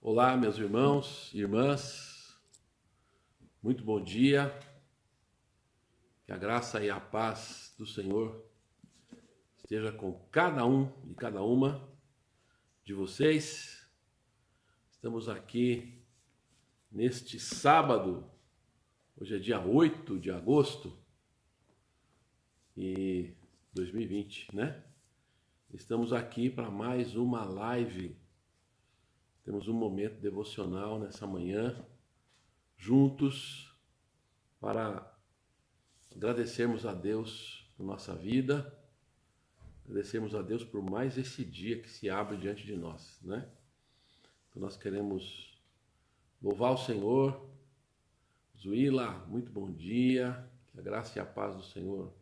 Olá, meus irmãos e irmãs, muito bom dia, que a graça e a paz do Senhor esteja com cada um e cada uma de vocês. Estamos aqui neste sábado, hoje é dia 8 de agosto de 2020, né? Estamos aqui para mais uma live. Temos um momento devocional nessa manhã, juntos, para agradecermos a Deus por nossa vida, agradecermos a Deus por mais esse dia que se abre diante de nós, né? Então nós queremos louvar o Senhor. Zuíla, muito bom dia, que a graça e a paz do Senhor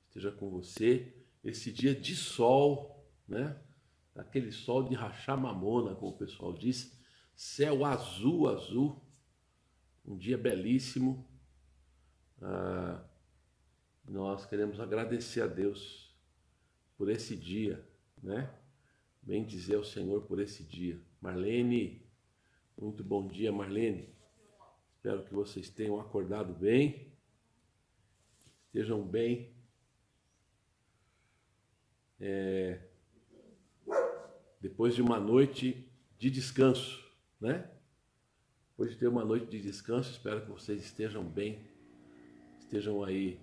esteja com você. Esse dia de sol, né? Aquele sol de rachar mamona, como o pessoal diz, céu azul, azul, um dia belíssimo. Nós queremos agradecer a Deus por esse dia, né? Bem dizer ao Senhor por esse dia. Marlene, muito bom dia, Marlene. Espero que vocês tenham acordado bem, estejam bem. Depois de uma noite de descanso, né? Depois de ter uma noite de descanso, espero que vocês estejam bem, estejam aí,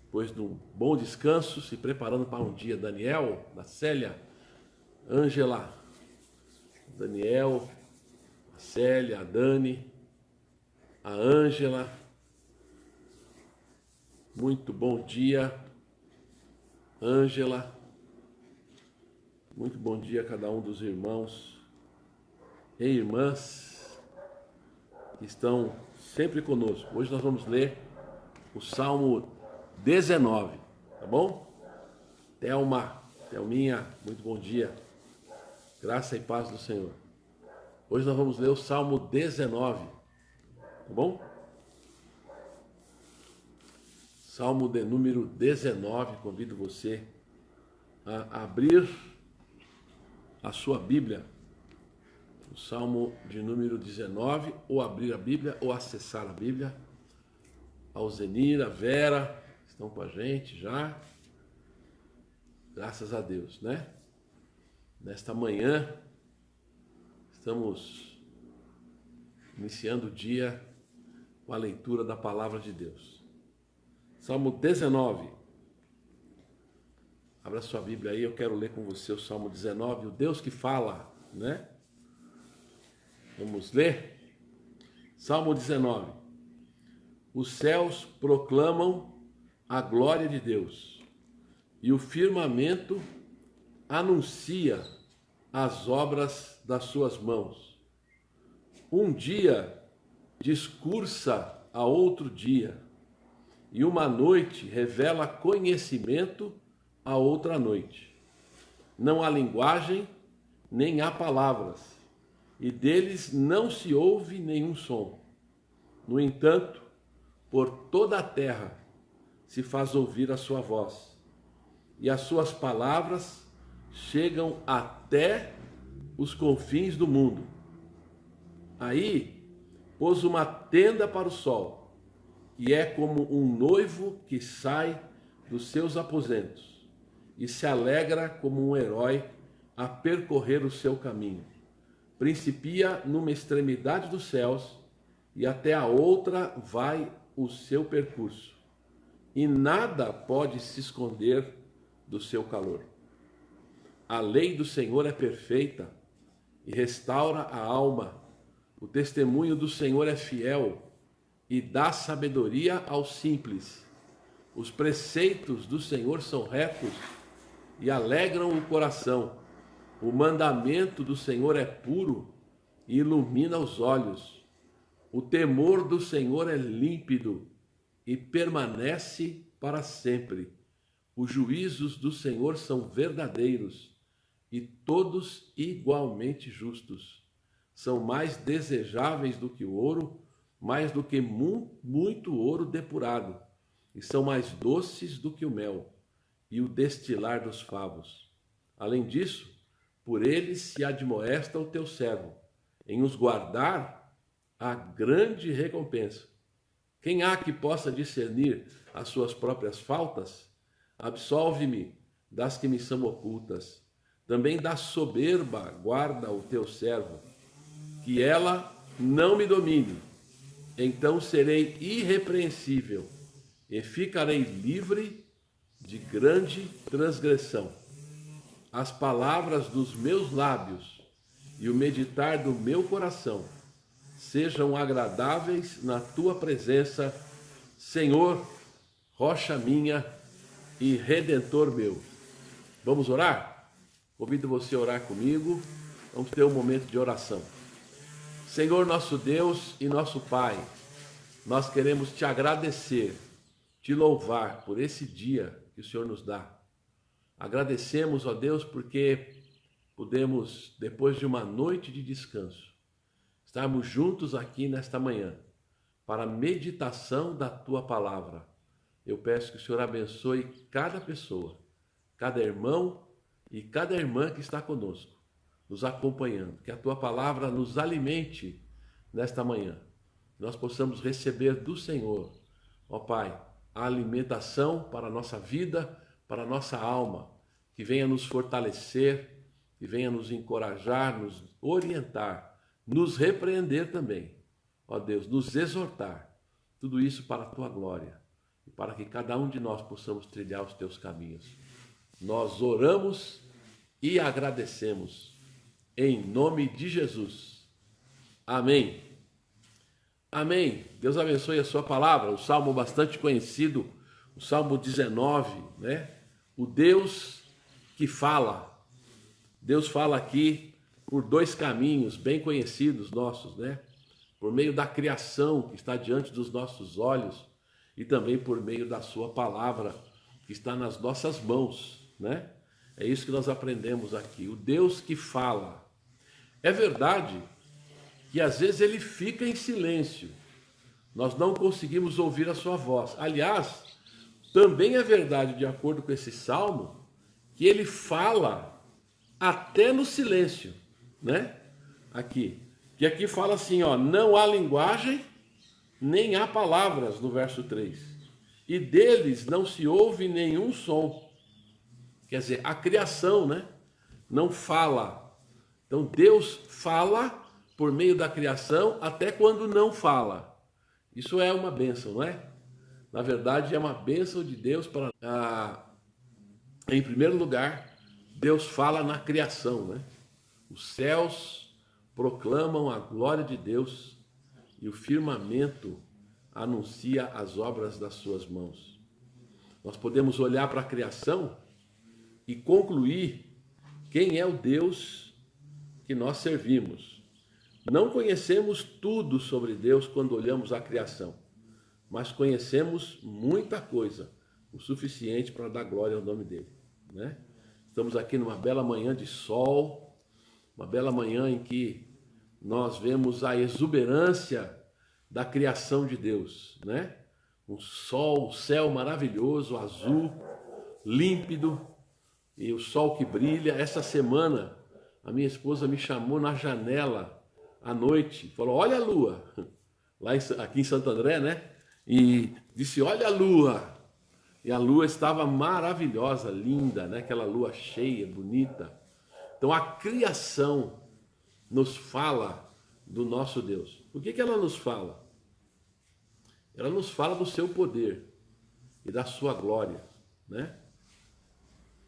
depois de um bom descanso, se preparando para um dia. Daniel, da Célia, Ângela, Daniel, a Célia, a Dani, a Ângela, muito bom dia, Ângela. Muito bom dia a cada um dos irmãos e irmãs que estão sempre conosco. Hoje nós vamos ler o Salmo 19, tá bom? Thelminha, muito bom dia. Graça e paz do Senhor. Hoje nós vamos ler o Salmo 19, tá bom? Salmo de número 19, convido você a abrir a sua Bíblia, o Salmo de número 19, ou abrir a Bíblia, ou acessar a Bíblia. A Alzenira, a Vera, estão com a gente já, graças a Deus, né? Nesta manhã, estamos iniciando o dia com a leitura da Palavra de Deus. Salmo 19. Abra sua Bíblia aí, eu quero ler com você o Salmo 19, o Deus que fala, né? Vamos ler? Salmo 19. Os céus proclamam a glória de Deus, e o firmamento anuncia as obras das suas mãos. Um dia discursa a outro dia, e uma noite revela conhecimento a outra noite. Não há linguagem, nem há palavras, e deles não se ouve nenhum som. No entanto, por toda a terra se faz ouvir a sua voz, e as suas palavras chegam até os confins do mundo. Aí pôs uma tenda para o sol, e é como um noivo que sai dos seus aposentos, e se alegra como um herói a percorrer o seu caminho. Principia numa extremidade dos céus, e até a outra vai o seu percurso, e nada pode se esconder do seu calor. A lei do Senhor é perfeita e restaura a alma. O testemunho do Senhor é fiel e dá sabedoria aos simples. Os preceitos do Senhor são retos e alegram o coração. O mandamento do Senhor é puro e ilumina os olhos. O temor do Senhor é límpido e permanece para sempre. Os juízos do Senhor são verdadeiros e todos igualmente justos. São mais desejáveis do que o ouro, mais do que muito ouro depurado, e são mais doces do que o mel e o destilar dos favos. Além disso, por eles se admoesta o teu servo, em os guardar a grande recompensa. Quem há que possa discernir as suas próprias faltas? Absolve-me das que me são ocultas. Também da soberba guarda o teu servo, que ela não me domine. Então serei irrepreensível e ficarei livre de grande transgressão. As palavras dos meus lábios e o meditar do meu coração sejam agradáveis na tua presença, Senhor, rocha minha e redentor meu. Vamos orar? Convido você a orar comigo. Vamos ter um momento de oração. Senhor, nosso Deus e nosso Pai, nós queremos te agradecer, te louvar por esse dia que o Senhor nos dá. Agradecemos, ó Deus, porque podemos, depois de uma noite de descanso, estarmos juntos aqui nesta manhã para a meditação da tua palavra. Eu peço que o Senhor abençoe cada pessoa, cada irmão e cada irmã que está conosco, nos acompanhando. Que a tua palavra nos alimente nesta manhã. Nós possamos receber do Senhor, ó Pai, a alimentação para a nossa vida, para a nossa alma, que venha nos fortalecer, que venha nos encorajar, nos orientar, nos repreender também, ó Deus, nos exortar. Tudo isso para a tua glória e para que cada um de nós possamos trilhar os teus caminhos. Nós oramos e agradecemos em nome de Jesus. Amém. Amém. Deus abençoe a sua palavra. O salmo bastante conhecido, o Salmo 19, né? O Deus que fala. Deus fala aqui por dois caminhos bem conhecidos nossos, né? Por meio da criação que está diante dos nossos olhos e também por meio da sua palavra que está nas nossas mãos, né? É isso que nós aprendemos aqui. O Deus que fala. É verdade que às vezes ele fica em silêncio. Nós não conseguimos ouvir a sua voz. Aliás, também é verdade, de acordo com esse salmo, que ele fala até no silêncio, né? Aqui. Que aqui fala assim, ó, não há linguagem, nem há palavras, no verso 3. E deles não se ouve nenhum som. Quer dizer, a criação, né? Não fala. Então Deus fala por meio da criação até quando não fala. Isso é uma bênção, não é? Na verdade, é uma bênção de Deus para... em primeiro lugar, Deus fala na criação, né? Os céus proclamam a glória de Deus e o firmamento anuncia as obras das suas mãos. Nós podemos olhar para a criação e concluir quem é o Deus que nós servimos. Não conhecemos tudo sobre Deus quando olhamos a criação, mas conhecemos muita coisa, o suficiente para dar glória ao nome dele, né? Estamos aqui numa bela manhã de sol, uma bela manhã em que nós vemos a exuberância da criação de Deus, né? Um sol, um céu maravilhoso, azul, límpido, e o sol que brilha. Essa semana, a minha esposa me chamou na janela à noite, falou, olha a lua, aqui em Santo André, né? E disse, olha a lua. E a lua estava maravilhosa, linda, né? Aquela lua cheia, bonita. Então a criação nos fala do nosso Deus. O que ela nos fala? Ela nos fala do seu poder e da sua glória, né?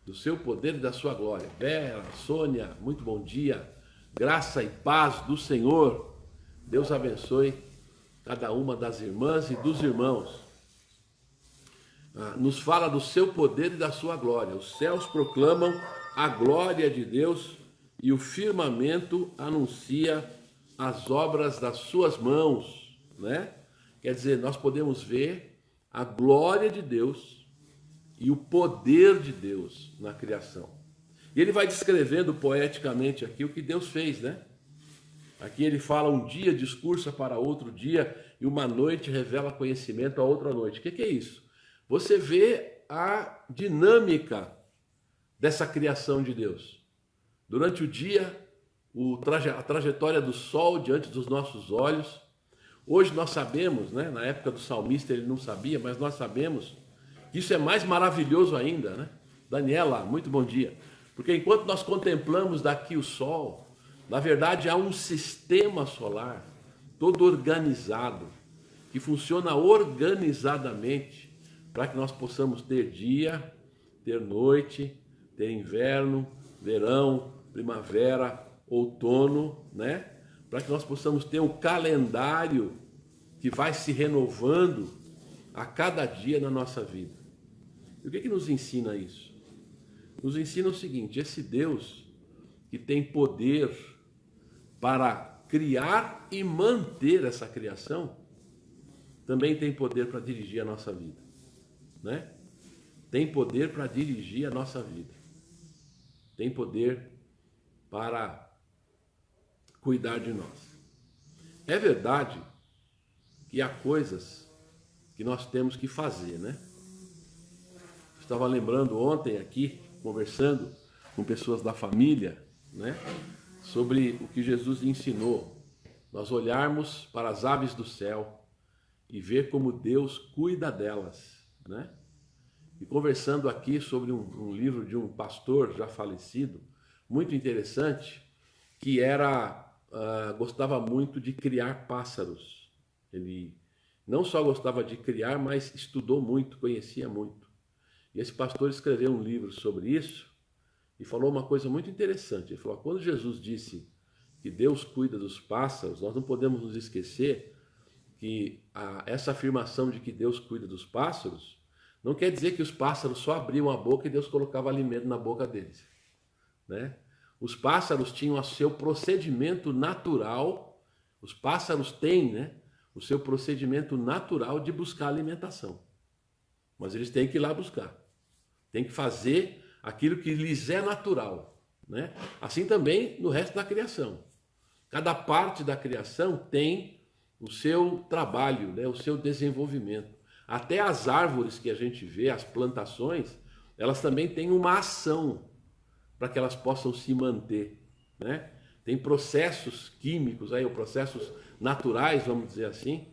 Do seu poder e da sua glória. Vera, Sônia, muito bom dia. Graça e paz do Senhor. Deus abençoe cada uma das irmãs e dos irmãos. Nos fala do seu poder e da sua glória. Os céus proclamam a glória de Deus e o firmamento anuncia as obras das suas mãos, né? Quer dizer, nós podemos ver a glória de Deus e o poder de Deus na criação. E ele vai descrevendo poeticamente aqui o que Deus fez, né? Aqui ele fala, um dia discursa para outro dia e uma noite revela conhecimento a outra noite. O que é isso? Você vê a dinâmica dessa criação de Deus. Durante o dia, a trajetória do sol diante dos nossos olhos. Hoje nós sabemos, né? Na época do salmista ele não sabia, mas nós sabemos que isso é mais maravilhoso ainda, né? Daniela, muito bom dia. Porque enquanto nós contemplamos daqui o sol, na verdade há um sistema solar todo organizado, que funciona organizadamente para que nós possamos ter dia, ter noite, ter inverno, verão, primavera, outono, né? Para que nós possamos ter um calendário que vai se renovando a cada dia na nossa vida. E o que nos ensina isso? Nos ensina o seguinte: esse Deus que tem poder para criar e manter essa criação, também tem poder para dirigir a nossa vida, né? Tem poder para dirigir a nossa vida. Tem poder para cuidar de nós. É verdade que há coisas que nós temos que fazer, né? Estava lembrando ontem aqui, conversando com pessoas da família, né? Sobre o que Jesus ensinou. Nós olharmos para as aves do céu e ver como Deus cuida delas, né? E conversando aqui sobre um livro de um pastor já falecido, muito interessante, que gostava muito de criar pássaros. Ele não só gostava de criar, mas estudou muito, conhecia muito. E esse pastor escreveu um livro sobre isso e falou uma coisa muito interessante. Ele falou: quando Jesus disse que Deus cuida dos pássaros, nós não podemos nos esquecer que essa afirmação de que Deus cuida dos pássaros não quer dizer que os pássaros só abriam a boca e Deus colocava alimento na boca deles, né? Os pássaros tinham o seu procedimento natural, os pássaros têm, né, o seu procedimento natural de buscar alimentação. Mas eles têm que ir lá buscar. Tem que fazer aquilo que lhes é natural, né? Assim também no resto da criação. Cada parte da criação tem o seu trabalho, né, o seu desenvolvimento. Até as árvores que a gente vê, as plantações, elas também têm uma ação para que elas possam se manter, né? Tem processos químicos, aí, ou processos naturais, vamos dizer assim,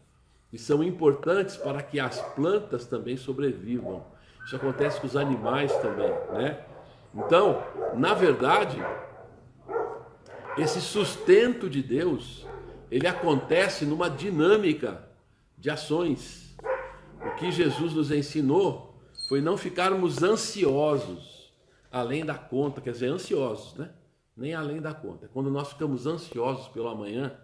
que são importantes para que as plantas também sobrevivam. Isso acontece com os animais também, né? Então, na verdade, esse sustento de Deus, ele acontece numa dinâmica de ações. O que Jesus nos ensinou foi não ficarmos ansiosos além da conta, quer dizer, ansiosos, né? Nem além da conta. Quando nós ficamos ansiosos pelo amanhã,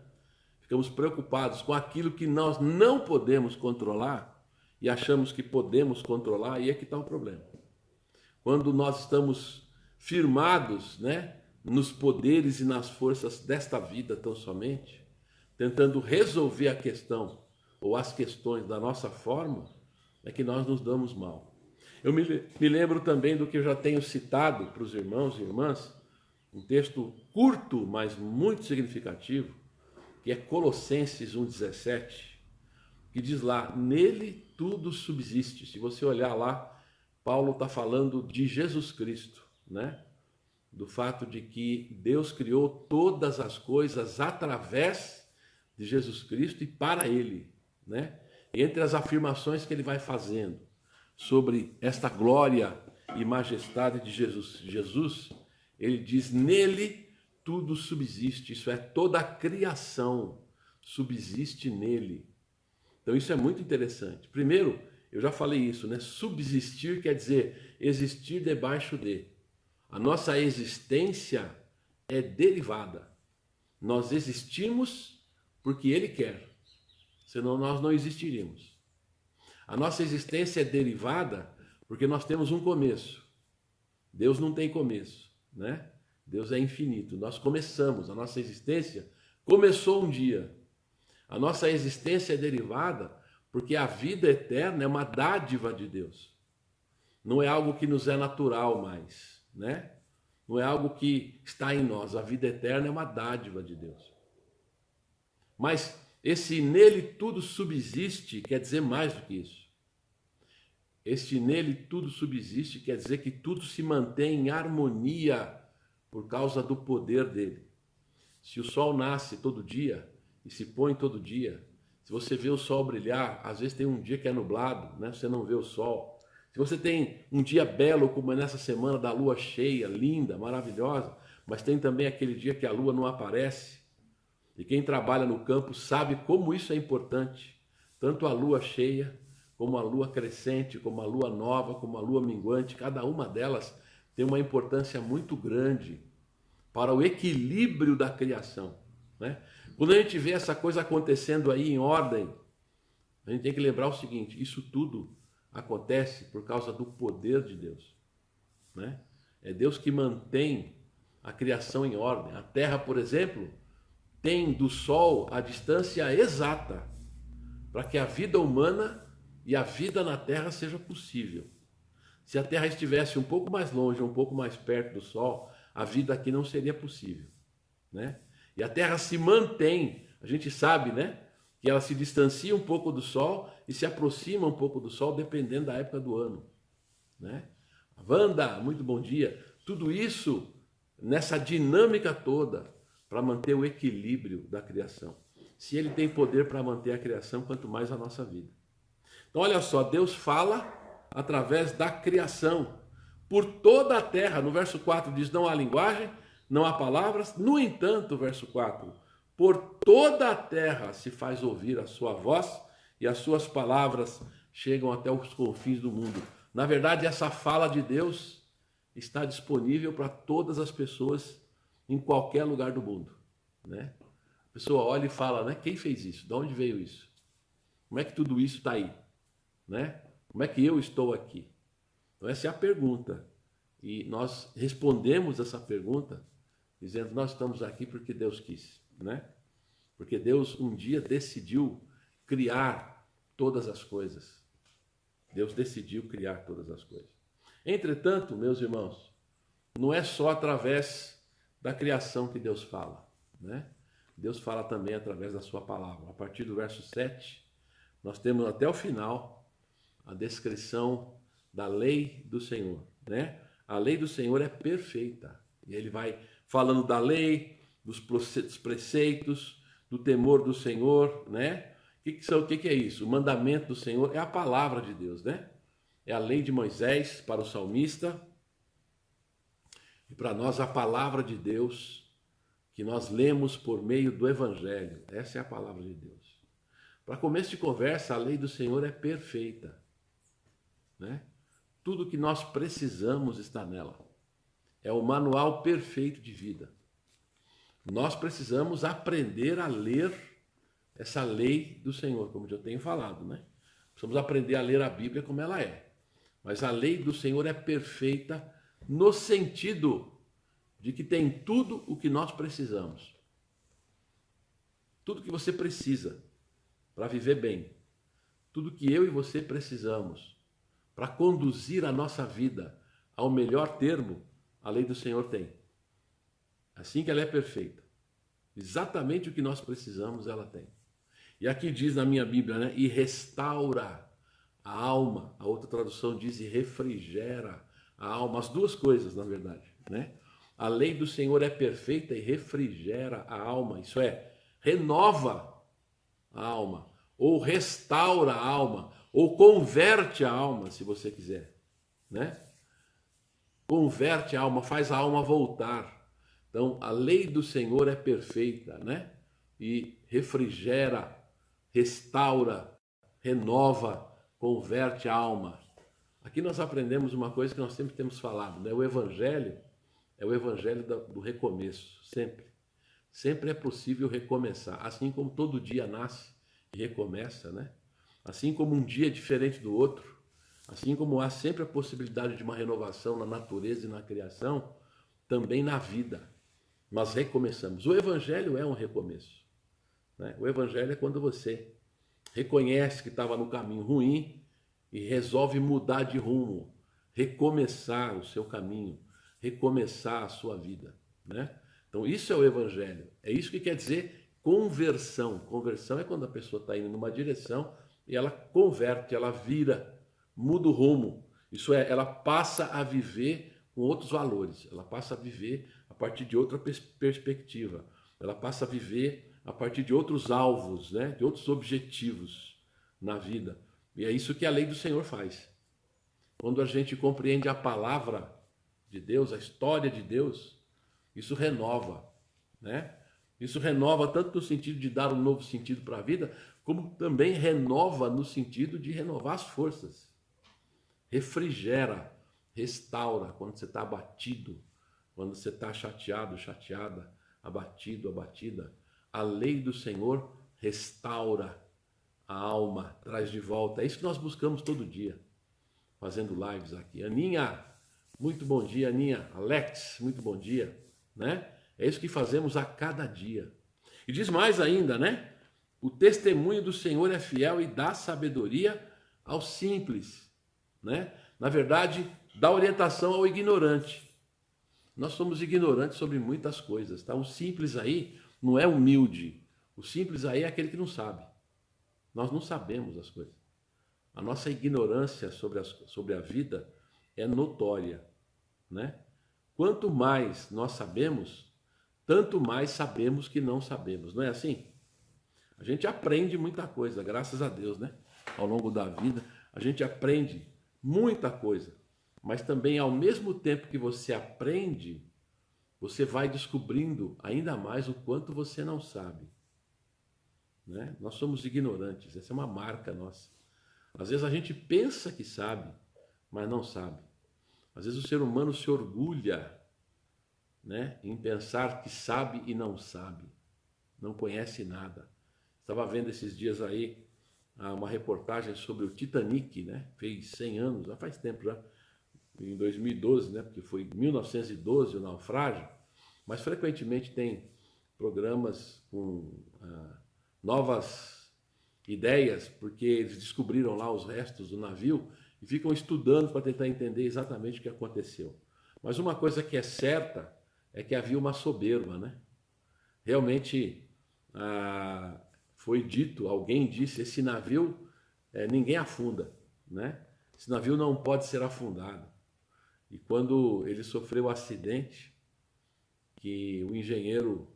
ficamos preocupados com aquilo que nós não podemos controlar e achamos que podemos controlar, aí é que está o problema. Quando nós estamos firmados, né, nos poderes e nas forças desta vida tão somente, tentando resolver a questão ou as questões da nossa forma, é que nós nos damos mal. Eu me lembro também do que eu já tenho citado para os irmãos e irmãs, um texto curto, mas muito significativo, que é Colossenses 1,17, que diz lá: nele tudo subsiste. Se você olhar lá, Paulo está falando de Jesus Cristo, né? Do fato de que Deus criou todas as coisas através de Jesus Cristo e para Ele, né? Entre as afirmações que ele vai fazendo sobre esta glória e majestade de Jesus, ele diz: nele tudo subsiste, isso é, toda a criação subsiste nele. Então isso é muito interessante. Primeiro, eu já falei isso, né? Subsistir quer dizer existir debaixo de. A nossa existência é derivada. Nós existimos porque ele quer, senão nós não existiríamos. A nossa existência é derivada porque nós temos um começo. Deus não tem começo, né? Deus é infinito. Nós começamos, a nossa existência começou um dia. A nossa existência é derivada porque a vida eterna é uma dádiva de Deus. Não é algo que nos é natural mais, né? Não é algo que está em nós. A vida eterna é uma dádiva de Deus. Mas esse nele tudo subsiste quer dizer mais do que isso. Este nele tudo subsiste quer dizer que tudo se mantém em harmonia por causa do poder dele. Se o sol nasce todo dia e se põe todo dia, se você vê o sol brilhar, às vezes tem um dia que é nublado, né? Você não vê o sol. Se você tem um dia belo, como é nessa semana da lua cheia, linda, maravilhosa, mas tem também aquele dia que a lua não aparece, e quem trabalha no campo sabe como isso é importante, tanto a lua cheia, como a lua crescente, como a lua nova, como a lua minguante, cada uma delas tem uma importância muito grande para o equilíbrio da criação, né? Quando a gente vê essa coisa acontecendo aí em ordem, a gente tem que lembrar o seguinte: isso tudo acontece por causa do poder de Deus, né? É Deus que mantém a criação em ordem. A Terra, por exemplo, tem do Sol a distância exata para que a vida humana e a vida na Terra seja possível. Se a Terra estivesse um pouco mais longe, um pouco mais perto do Sol, a vida aqui não seria possível, né? E a Terra se mantém, a gente sabe, né, que ela se distancia um pouco do Sol e se aproxima um pouco do Sol, dependendo da época do ano, né? Wanda, muito bom dia. Tudo isso nessa dinâmica toda para manter o equilíbrio da criação. Se ele tem poder para manter a criação, quanto mais a nossa vida. Então, olha só, Deus fala através da criação por toda a terra. No verso 4 diz: não há linguagem, não há palavras. No entanto, verso 4, por toda a terra se faz ouvir a sua voz e as suas palavras chegam até os confins do mundo. Na verdade, essa fala de Deus está disponível para todas as pessoas em qualquer lugar do mundo, né? A pessoa olha e fala, né? Quem fez isso? De onde veio isso? Como é que tudo isso está aí, né? Como é que eu estou aqui? Então essa é a pergunta. E nós respondemos essa pergunta dizendo: nós estamos aqui porque Deus quis, né? Porque Deus um dia decidiu criar todas as coisas. Deus decidiu criar todas as coisas. Entretanto, meus irmãos, não é só através da criação que Deus fala, né? Deus fala também através da sua palavra. A partir do verso 7, nós temos até o final a descrição da lei do Senhor, né? A lei do Senhor é perfeita. E ele vai falando da lei, dos preceitos, do temor do Senhor, né? O que é isso? O mandamento do Senhor é a palavra de Deus, né? É a lei de Moisés para o salmista. E para nós a palavra de Deus que nós lemos por meio do Evangelho. Essa é a palavra de Deus. Para começo de conversa, a lei do Senhor é perfeita, né? Tudo que nós precisamos está nela. É o manual perfeito de vida. Nós precisamos aprender a ler essa lei do Senhor, como eu tenho falado, né? Precisamos aprender a ler a Bíblia como ela é. Mas a lei do Senhor é perfeita no sentido de que tem tudo o que nós precisamos. Tudo que você precisa para viver bem. Tudo que eu e você precisamos para conduzir a nossa vida ao melhor termo, a lei do Senhor tem. Assim que ela é perfeita. Exatamente o que nós precisamos, ela tem. E aqui diz na minha Bíblia, né? E restaura a alma. A outra tradução diz e refrigera a alma. As duas coisas, na verdade, né? A lei do Senhor é perfeita e refrigera a alma. Isso é, renova a alma. Ou restaura a alma. Ou converte a alma, se você quiser, né? Converte a alma, faz a alma voltar. Então, a lei do Senhor é perfeita, né? E refrigera, restaura, renova, converte a alma. Aqui nós aprendemos uma coisa que nós sempre temos falado, né? O Evangelho é o Evangelho do recomeço, sempre. Sempre é possível recomeçar, assim como todo dia nasce e recomeça, né? Assim como um dia é diferente do outro, assim como há sempre a possibilidade de uma renovação na natureza e na criação, também na vida. Mas recomeçamos. O Evangelho é um recomeço, né? O Evangelho é quando você reconhece que estava no caminho ruim e resolve mudar de rumo, recomeçar o seu caminho, recomeçar a sua vida, né? Então isso é o Evangelho. É isso que quer dizer conversão. Conversão é quando a pessoa está indo numa direção e ela converte, ela vira, muda o rumo. Isso é, ela passa a viver com outros valores. Ela passa a viver, a partir de outra perspectiva. Ela passa a viver a partir de outros alvos, né? De outros objetivos na vida. E é isso que a lei do Senhor faz. Quando a gente compreende a palavra de Deus, a história de Deus, isso renova, né? Isso renova tanto no sentido de dar um novo sentido para a vida, como também renova no sentido de renovar as forças. Refrigera, restaura quando você está abatido, quando você está chateado, chateada, abatido, abatida. A lei do Senhor restaura a alma, traz de volta. É isso que nós buscamos todo dia, fazendo lives aqui. Aninha, muito bom dia, Aninha. Alex, muito bom dia, né? É isso que fazemos a cada dia. E diz mais ainda, né? O testemunho do Senhor é fiel e dá sabedoria ao simples, né? Na verdade, dá orientação ao ignorante. Nós somos ignorantes sobre muitas coisas, tá? O simples aí não é humilde. O simples aí é aquele que não sabe. Nós não sabemos as coisas. A nossa ignorância sobre a vida é notória, né? Quanto mais nós sabemos, tanto mais sabemos que não sabemos, não é assim? A gente aprende muita coisa, graças a Deus, né? Ao longo da vida, a gente aprende muita coisa, mas também ao mesmo tempo que você aprende, você vai descobrindo ainda mais o quanto você não sabe, né? Nós somos ignorantes, essa é uma marca nossa. Às vezes a gente pensa que sabe, mas não sabe. Às vezes o ser humano se orgulha, né, em pensar que sabe e não sabe, não conhece nada. Estava vendo esses dias aí uma reportagem sobre o Titanic, né? Fez 100 anos, já faz tempo já, em 2012, né? Porque foi em 1912 o naufrágio, mas frequentemente tem programas com novas ideias, porque eles descobriram lá os restos do navio e ficam estudando para tentar entender exatamente o que aconteceu. Mas uma coisa que é certa é que havia uma soberba, né? Realmente foi dito, alguém disse, esse navio ninguém afunda, né? Esse navio não pode ser afundado. E quando ele sofreu o acidente, que o engenheiro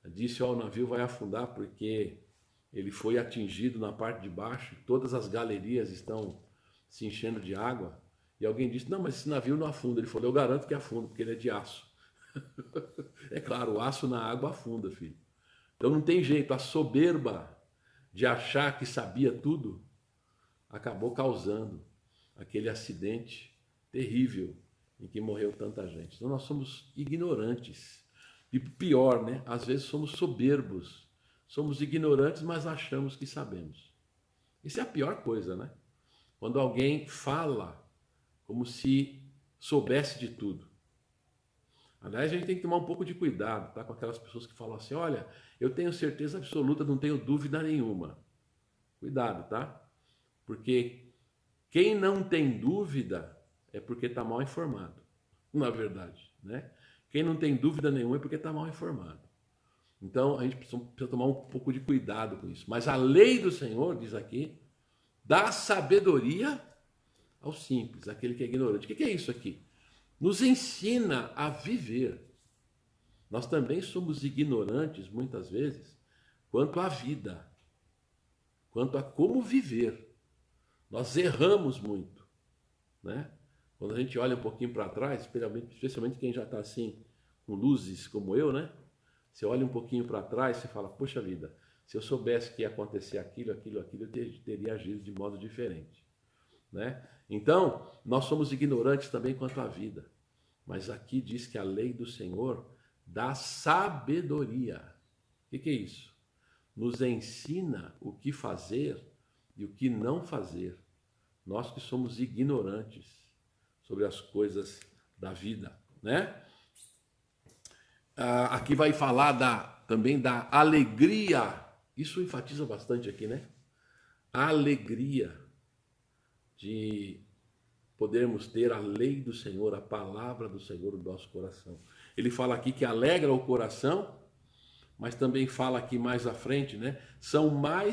disse, o navio vai afundar porque ele foi atingido na parte de baixo, todas as galerias estão se enchendo de água, e alguém disse, não, mas esse navio não afunda. Ele falou, eu garanto que afunda, porque ele é de aço. É claro, o aço na água afunda, filho. Então não tem jeito, a soberba de achar que sabia tudo acabou causando aquele acidente terrível em que morreu tanta gente. Então nós somos ignorantes. E pior, né? Às vezes somos soberbos. Somos ignorantes, mas achamos que sabemos. Isso é a pior coisa, né? Quando alguém fala como se soubesse de tudo. Aliás, a gente tem que tomar um pouco de cuidado, tá? Com aquelas pessoas que falam assim, olha, eu tenho certeza absoluta, não tenho dúvida nenhuma. Cuidado, tá? Porque quem não tem dúvida é porque está mal informado, na verdade, né? Quem não tem dúvida nenhuma é porque está mal informado. Então, a gente precisa tomar um pouco de cuidado com isso. Mas a lei do Senhor, diz aqui, dá sabedoria ao simples, aquele que é ignorante. O que é isso aqui? Nos ensina a viver. Nós também somos ignorantes, muitas vezes, quanto à vida, quanto a como viver. Nós erramos muito, né? Quando a gente olha um pouquinho para trás, especialmente quem já está assim, com luzes como eu, né? Você olha um pouquinho para trás e fala, poxa vida, se eu soubesse que ia acontecer aquilo, eu teria agido de modo diferente, né? Então, nós somos ignorantes também quanto à vida. Mas aqui diz que a lei do Senhor dá sabedoria. O que é isso? Nos ensina o que fazer e o que não fazer. Nós que somos ignorantes sobre as coisas da vida, né? Aqui vai falar também da alegria. Isso enfatiza bastante aqui, né? A alegria de podermos ter a lei do Senhor, a palavra do Senhor no nosso coração. Ele fala aqui que alegra o coração, mas também fala aqui mais à frente, né?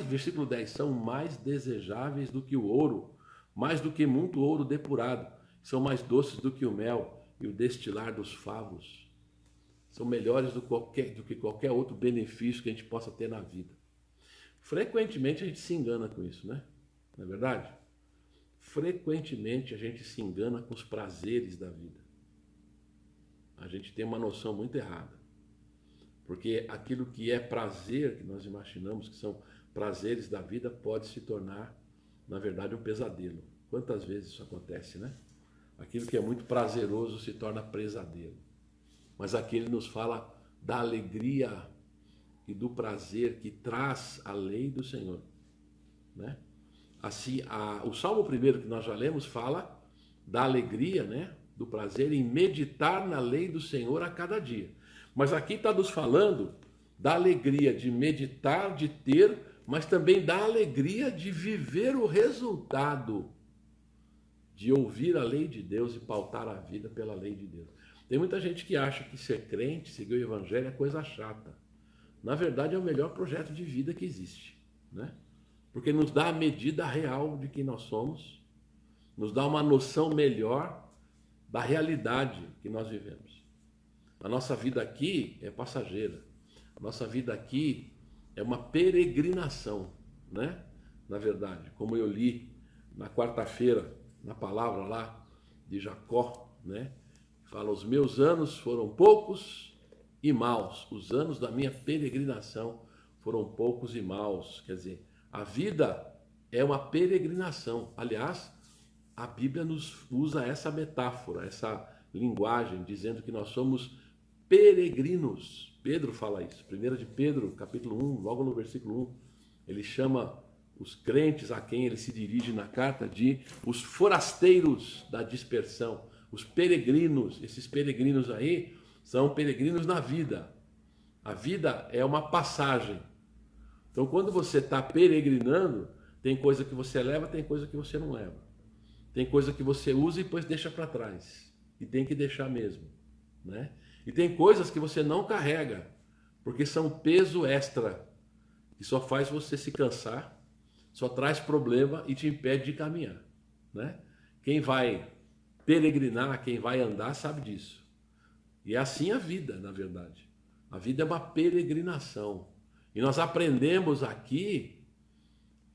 Versículo 10, são mais desejáveis do que o ouro, mais do que muito ouro depurado, são mais doces do que o mel e o destilar dos favos. são melhores do que qualquer outro benefício que a gente possa ter na vida. Frequentemente a gente se engana com isso, né? Não é verdade? Frequentemente a gente se engana com os prazeres da vida. A gente tem uma noção muito errada. Porque aquilo que é prazer, que nós imaginamos que são prazeres da vida, pode se tornar, na verdade, um pesadelo. Quantas vezes isso acontece, né? Aquilo que é muito prazeroso se torna pesadelo. Mas aqui ele nos fala da alegria e do prazer que traz a lei do Senhor, né? Assim, o Salmo 1 que nós já lemos fala da alegria, né? Do prazer em meditar na lei do Senhor a cada dia. Mas aqui está nos falando da alegria de meditar, de ter, mas também da alegria de viver o resultado de ouvir a lei de Deus e pautar a vida pela lei de Deus. Tem muita gente que acha que ser crente, seguir o evangelho é coisa chata. Na verdade, é o melhor projeto de vida que existe, né? Porque nos dá a medida real de quem nós somos, nos dá uma noção melhor da realidade que nós vivemos. A nossa vida aqui é passageira. A nossa vida aqui é uma peregrinação, né? Na verdade, como eu li na quarta-feira, na palavra lá de Jacó, né? Fala, os meus anos foram poucos e maus. Os anos da minha peregrinação foram poucos e maus. Quer dizer, a vida é uma peregrinação. Aliás, a Bíblia nos usa essa metáfora, essa linguagem, dizendo que nós somos peregrinos. Pedro fala isso. 1 de Pedro, capítulo 1, logo no versículo 1, ele chama os crentes a quem ele se dirige na carta de os forasteiros da dispersão, os peregrinos. Esses peregrinos aí são peregrinos na vida. A vida é uma passagem. Então, quando você está peregrinando, tem coisa que você leva, tem coisa que você não leva. Tem coisa que você usa e depois deixa para trás. E tem que deixar mesmo, né? E tem coisas que você não carrega, porque são peso extra, que só faz você se cansar, só traz problema e te impede de caminhar, né? Quem vai peregrinar, quem vai andar, sabe disso. E é assim a vida, na verdade. A vida é uma peregrinação. E nós aprendemos aqui,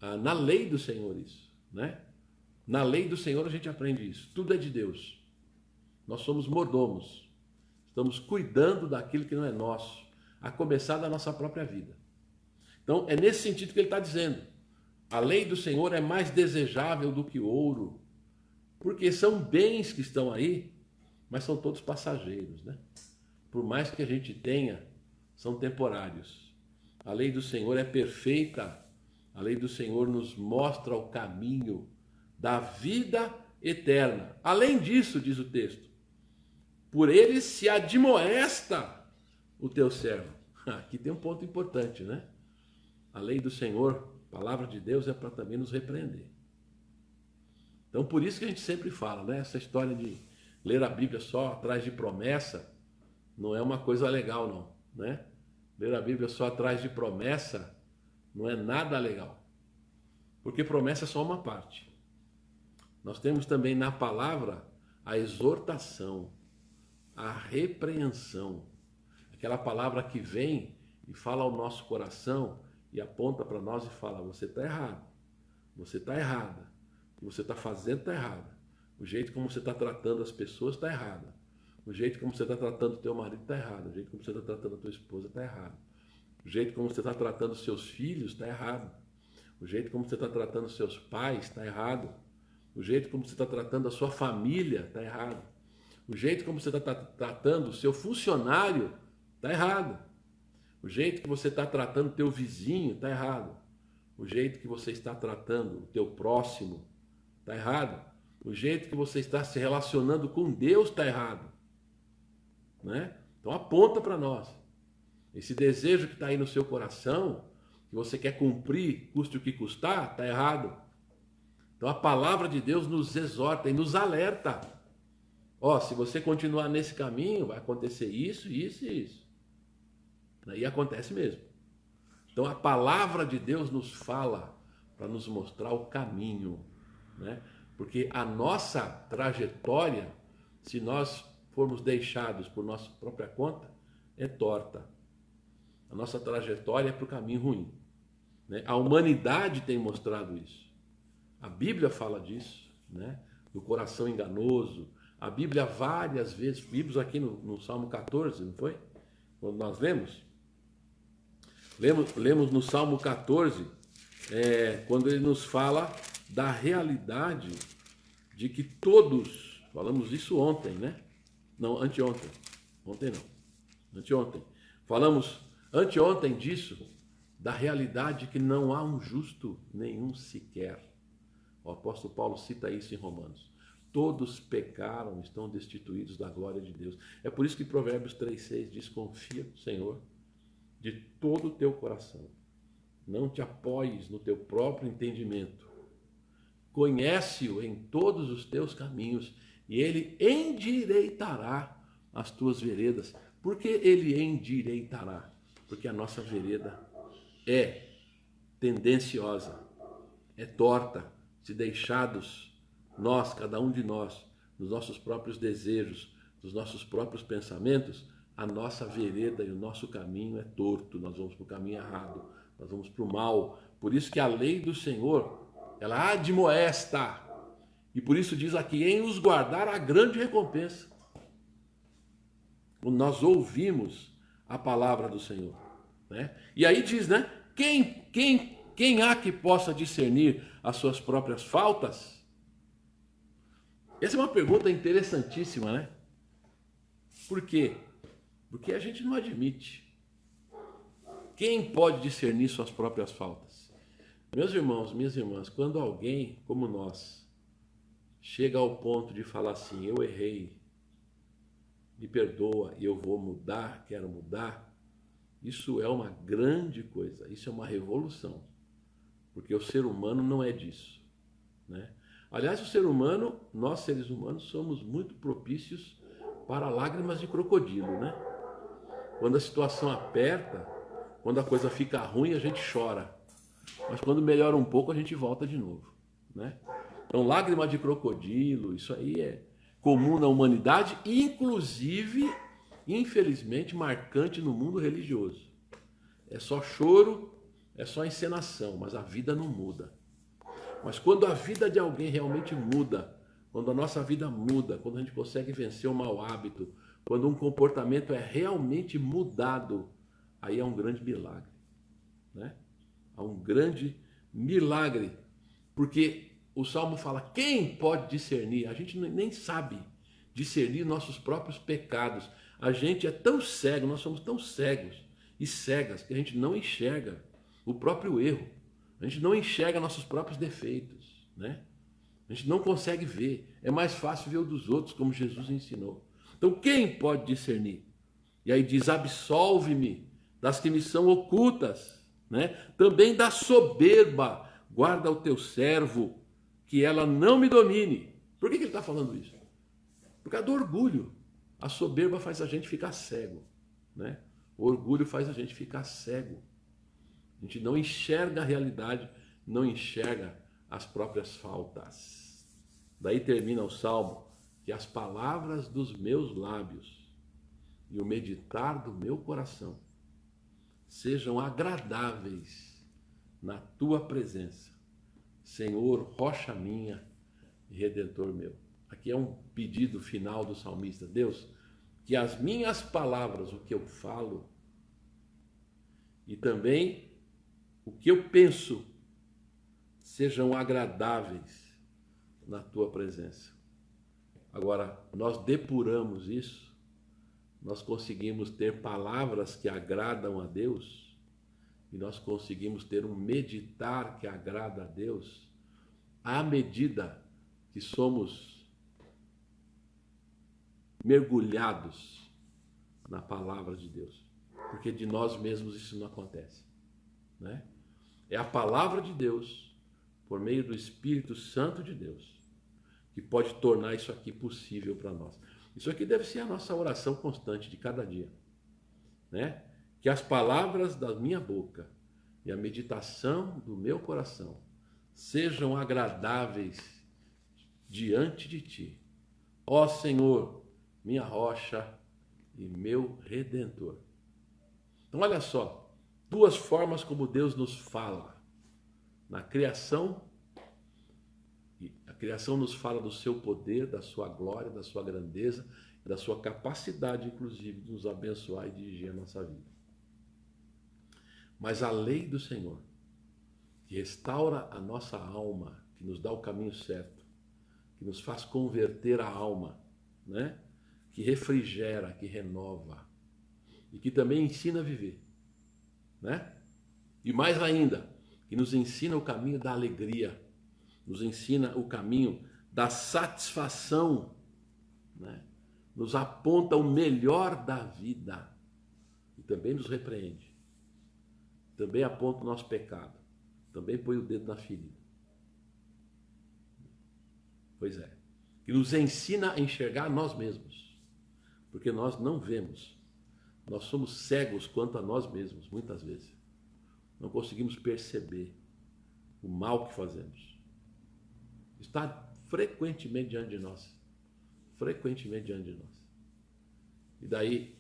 na lei do Senhor, isso, né? Na lei do Senhor a gente aprende isso. Tudo é de Deus. Nós somos mordomos. Estamos cuidando daquilo que não é nosso, a começar da nossa própria vida. Então, é nesse sentido que ele está dizendo. A lei do Senhor é mais desejável do que ouro, porque são bens que estão aí, mas são todos passageiros, né? Por mais que a gente tenha, são temporários. A lei do Senhor é perfeita. A lei do Senhor nos mostra o caminho da vida eterna. Além disso, diz o texto, por ele se admoesta o teu servo. Aqui tem um ponto importante, né? A lei do Senhor, a palavra de Deus, é para também nos repreender. Então, por isso que a gente sempre fala, né? Essa história de ler a Bíblia só atrás de promessa não é uma coisa legal, não, né? Ler a Bíblia só atrás de promessa não é nada legal. Porque promessa é só uma parte. Nós temos também na palavra a exortação, a repreensão. Aquela palavra que vem e fala ao nosso coração e aponta para nós e fala, você está errado, você está errada, o que você está fazendo está errado, o jeito como você está tratando as pessoas está errado, o jeito como você está tratando o teu marido está errado, o jeito como você está tratando a tua esposa está errado, o jeito como você está tratando os seus filhos está errado, o jeito como você está tratando os seus pais está errado, o jeito como você está tratando a sua família está errado, o jeito como você está tratando o seu funcionário está errado, o jeito que você está tratando o teu vizinho está errado, o jeito que você está tratando o teu próximo está errado, o jeito que você está se relacionando com Deus está errado, né? Então aponta para nós. Esse desejo que está aí no seu coração, que você quer cumprir, custe o que custar, está errado. Então a palavra de Deus nos exorta e nos alerta. Ó, se você continuar nesse caminho, vai acontecer isso, isso e isso. E acontece mesmo. Então a palavra de Deus nos fala para nos mostrar o caminho, né? Porque a nossa trajetória, se nós formos deixados por nossa própria conta, é torta. A nossa trajetória é para o caminho ruim. Né? A humanidade tem mostrado isso. A Bíblia fala disso, né? Do coração enganoso. A Bíblia várias vezes, vimos aqui no Salmo 14, não foi? Quando nós lemos no Salmo 14, quando ele nos fala da realidade de que todos, falamos isso ontem, né? Não, anteontem. Ontem não. Anteontem. Falamos anteontem disso, da realidade que não há um justo nenhum sequer. O apóstolo Paulo cita isso em Romanos. Todos pecaram, estão destituídos da glória de Deus. É por isso que Provérbios 3,6 diz: confia no Senhor de todo o teu coração. Não te apoies no teu próprio entendimento. Conhece-o em todos os teus caminhos e ele endireitará as tuas veredas. Por que ele endireitará? Porque a nossa vereda é tendenciosa, é torta. Se deixados nós, cada um de nós, nos nossos próprios desejos, dos nossos próprios pensamentos, a nossa vereda e o nosso caminho é torto, nós vamos para o caminho errado, nós vamos para o mal. Por isso que a lei do Senhor, ela admoesta, e por isso diz aqui, em os guardar a grande recompensa. Quando nós ouvimos a palavra do Senhor, né? E aí diz, né? Quem há que possa discernir as suas próprias faltas? Essa é uma pergunta interessantíssima, né? Por quê? Porque a gente não admite. Quem pode discernir suas próprias faltas? Meus irmãos, minhas irmãs, quando alguém como nós chega ao ponto de falar assim: eu errei, me perdoa e eu vou mudar, quero mudar, isso é uma grande coisa, isso é uma revolução. Porque o ser humano não é disso, né? Aliás, o ser humano, nós seres humanos, somos muito propícios para lágrimas de crocodilo, né? Quando a situação aperta, quando a coisa fica ruim, a gente chora. Mas quando melhora um pouco, a gente volta de novo, né? Então, lágrima de crocodilo, isso aí é comum na humanidade, inclusive, infelizmente, marcante no mundo religioso. É só choro, é só encenação, mas a vida não muda. Mas quando a vida de alguém realmente muda, quando a nossa vida muda, quando a gente consegue vencer um mau hábito, quando um comportamento é realmente mudado, aí é um grande milagre, né? Há um grande milagre, porque o Salmo fala: quem pode discernir? A gente nem sabe discernir nossos próprios pecados. A gente é tão cego, nós somos tão cegos e cegas que a gente não enxerga o próprio erro. A gente não enxerga nossos próprios defeitos, né? A gente não consegue ver. É mais fácil ver o dos outros, como Jesus ensinou. Então, quem pode discernir? E aí diz: absolve-me das que me são ocultas, né? Também da soberba, guarda o teu servo, que ela não me domine. Por que ele está falando isso? Por causa do orgulho. A soberba faz a gente ficar cego, né? O orgulho faz a gente ficar cego. A gente não enxerga a realidade, não enxerga as próprias faltas. Daí termina o Salmo: que as palavras dos meus lábios e o meditar do meu coração sejam agradáveis na tua presença, Senhor, rocha minha e redentor meu. Aqui é um pedido final do salmista: Deus, que as minhas palavras, o que eu falo, e também o que eu penso, sejam agradáveis na tua presença. Agora, nós depuramos isso, nós conseguimos ter palavras que agradam a Deus, e nós conseguimos ter um meditar que agrada a Deus, à medida que somos mergulhados na palavra de Deus. Porque de nós mesmos isso não acontece, né? É a palavra de Deus, por meio do Espírito Santo de Deus, que pode tornar isso aqui possível para nós. Isso aqui deve ser a nossa oração constante de cada dia, né? Que as palavras da minha boca e a meditação do meu coração sejam agradáveis diante de ti, ó Senhor, minha rocha e meu Redentor. Então olha só, duas formas como Deus nos fala. Na criação, a criação nos fala do seu poder, da sua glória, da sua grandeza, da sua capacidade, inclusive, de nos abençoar e dirigir a nossa vida. Mas a lei do Senhor, que restaura a nossa alma, que nos dá o caminho certo, que nos faz converter a alma, né? Que refrigera, que renova e que também ensina a viver, né? E mais ainda, que nos ensina o caminho da alegria, nos ensina o caminho da satisfação, né? Nos aponta o melhor da vida e também nos repreende, também aponta o nosso pecado, também põe o dedo na ferida. Pois é, que nos ensina a enxergar nós mesmos, porque nós não vemos, nós somos cegos quanto a nós mesmos, muitas vezes. Não conseguimos perceber o mal que fazemos. Está frequentemente diante de nós. Frequentemente diante de nós. E daí,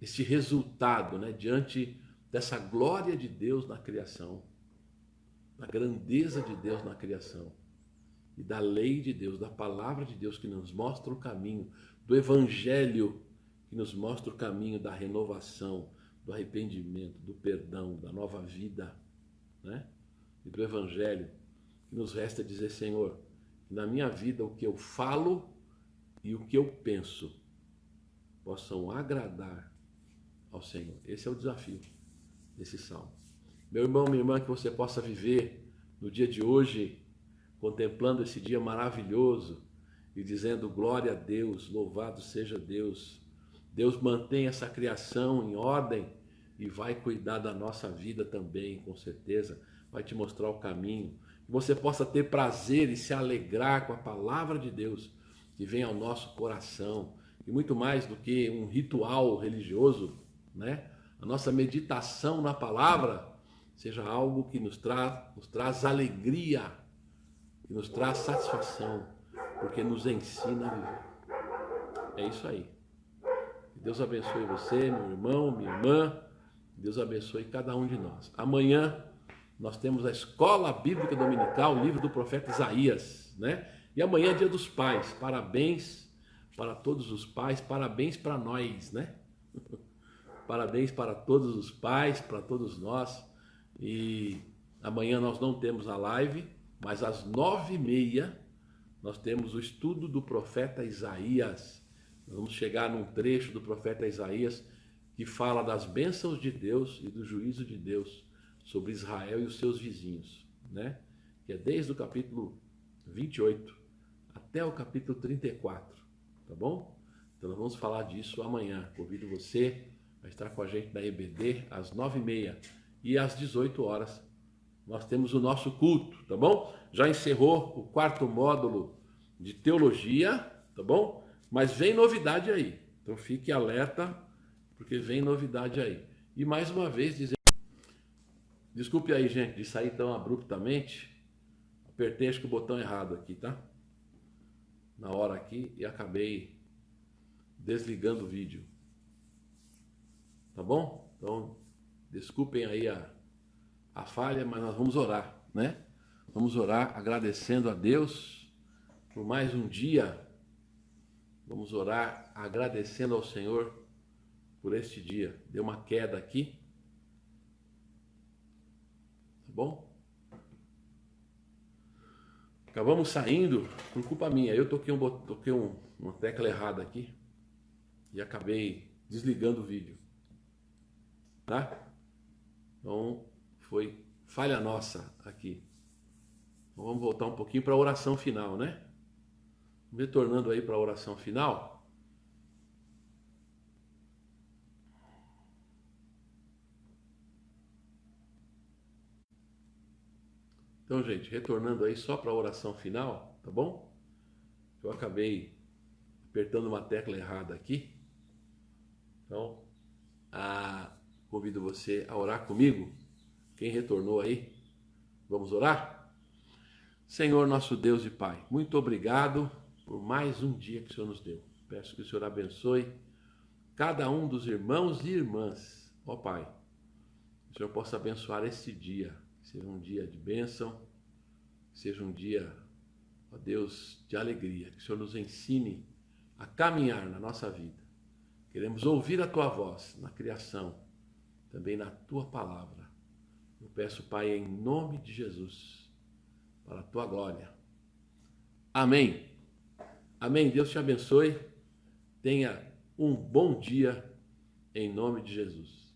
esse resultado, né, diante dessa glória de Deus na criação, da grandeza de Deus na criação, e da lei de Deus, da palavra de Deus que nos mostra o caminho, do evangelho que nos mostra o caminho da renovação, do arrependimento, do perdão, da nova vida, né? E do evangelho, que nos resta dizer, Senhor, que na minha vida o que eu falo e o que eu penso possam agradar ao Senhor. Esse é o desafio desse salmo. Meu irmão, minha irmã, que você possa viver no dia de hoje, contemplando esse dia maravilhoso e dizendo glória a Deus, louvado seja Deus. Deus mantém essa criação em ordem e vai cuidar da nossa vida também, com certeza. Vai te mostrar o caminho. Que você possa ter prazer e se alegrar com a palavra de Deus que vem ao nosso coração. E muito mais do que um ritual religioso, né? A nossa meditação na palavra seja algo que nos traz alegria, que nos traz satisfação, porque nos ensina a viver. É isso aí. Que Deus abençoe você, meu irmão, minha irmã. Deus abençoe cada um de nós. Amanhã nós temos a Escola Bíblica Dominical, o livro do profeta Isaías, né? E amanhã é Dia dos Pais. Parabéns para todos os pais, parabéns para nós, né? Parabéns para todos os pais, para todos nós. E amanhã nós não temos a live, mas às 9h30 nós temos o estudo do profeta Isaías. Nós vamos chegar num trecho do profeta Isaías que fala das bênçãos de Deus e do juízo de Deus sobre Israel e os seus vizinhos, né? Que é desde o capítulo 28 até o capítulo 34, tá bom? Então nós vamos falar disso amanhã. Convido você a estar com a gente na EBD às 9h30 e às 18 horas nós temos o nosso culto, tá bom? Já encerrou o 4º módulo de teologia, tá bom? Mas vem novidade aí, então fique alerta, porque vem novidade aí. E mais uma vez dizer, desculpe aí, gente, de sair tão abruptamente, apertei acho que o botão errado aqui, tá? Na hora aqui e acabei desligando o vídeo, tá bom? Então, desculpem aí a falha, mas nós vamos orar, né? Vamos orar agradecendo a Deus por mais um dia. Vamos orar agradecendo ao Senhor por este dia. Deu uma queda aqui, tá bom? Acabamos saindo por culpa minha. Eu toquei uma tecla errada aqui e acabei desligando o vídeo, tá? Então foi falha nossa aqui. Então, vamos voltar um pouquinho para a oração final, né? Retornando aí para a oração final. Então, gente, retornando aí só para a oração final, tá bom? Eu acabei apertando uma tecla errada aqui. Então, convido você a orar comigo. Quem retornou aí, vamos orar? Senhor, nosso Deus e Pai, muito obrigado por mais um dia que o Senhor nos deu. Peço que o Senhor abençoe cada um dos irmãos e irmãs. Ó Pai, que o Senhor possa abençoar este dia, que seja um dia de bênção, que seja um dia, ó Deus, de alegria, que o Senhor nos ensine a caminhar na nossa vida. Queremos ouvir a Tua voz na criação, também na Tua palavra. Eu peço, Pai, em nome de Jesus, para a Tua glória. Amém. Amém. Deus te abençoe. Tenha um bom dia, em nome de Jesus.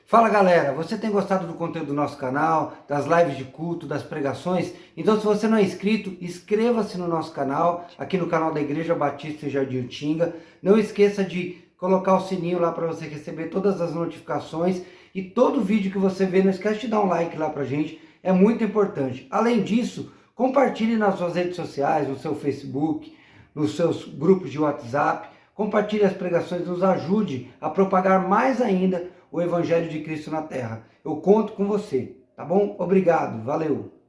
Fala galera, você tem gostado do conteúdo do nosso canal, das lives de culto, das pregações? Então se você não é inscrito, inscreva-se no nosso canal, aqui no canal da Igreja Batista em Jardim Utinga. Não esqueça de colocar o sininho lá para você receber todas as notificações. E todo vídeo que você vê, não esquece de dar um like lá pra gente, é muito importante. Além disso, compartilhe nas suas redes sociais, no seu Facebook, nos seus grupos de WhatsApp. Compartilhe as pregações, nos ajude a propagar mais ainda o Evangelho de Cristo na Terra. Eu conto com você, tá bom? Obrigado, valeu!